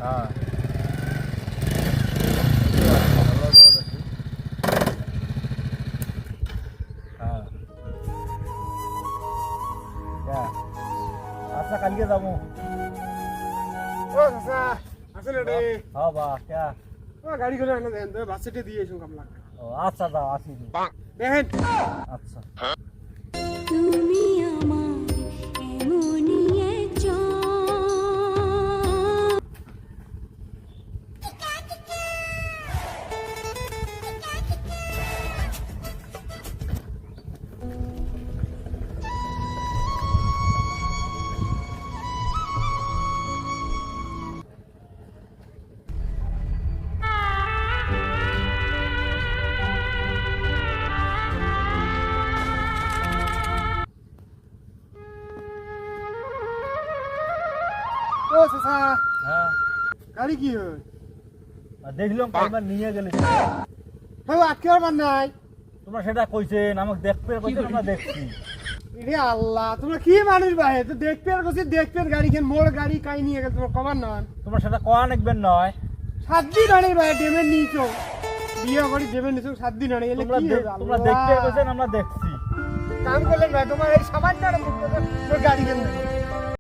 হ্যাঁ হ্যাঁ আচ্ছা কালকে যাবো। ও চাচা আসলে রে হ্যাঁ বা ক্যা ও গাড়ি করে এনে দেন তো বাসেটে দিয়ে এসো কামলা ও আচ্ছা যাও আসি দেখেন আচ্ছা তুমি আমার এমনই একজন ও চাচা হ্যাঁ গাড়ি কি হয় দেখলাম কয়বার নিয়ে গেলে হ্যাঁ আটকে আর নাই তোমরা সেটা কইছেন আমাকে দেখতে কইছেন আমরা দেখছি রে আল্লাহ তোমরা কি মানুষ ভাই তো দেখতে আর কইছি দেখতে গাড়ি কেন মোর গাড়ি কাই নিয়ে গেল তোমার কমান নন তোমরা সেটা কোয়া নেকবেন নয় 7 দিন আনি ভাই ডেমে নিছো বিয়ে করে ডেমে নিছো 7 দিন আনি এলে তোমরা কি হবে তোমরা দেখতে কইছেন আমরা দেখছি কাম করলেন ভাই তোমার এই সামান্য তোর গাড়ি কেন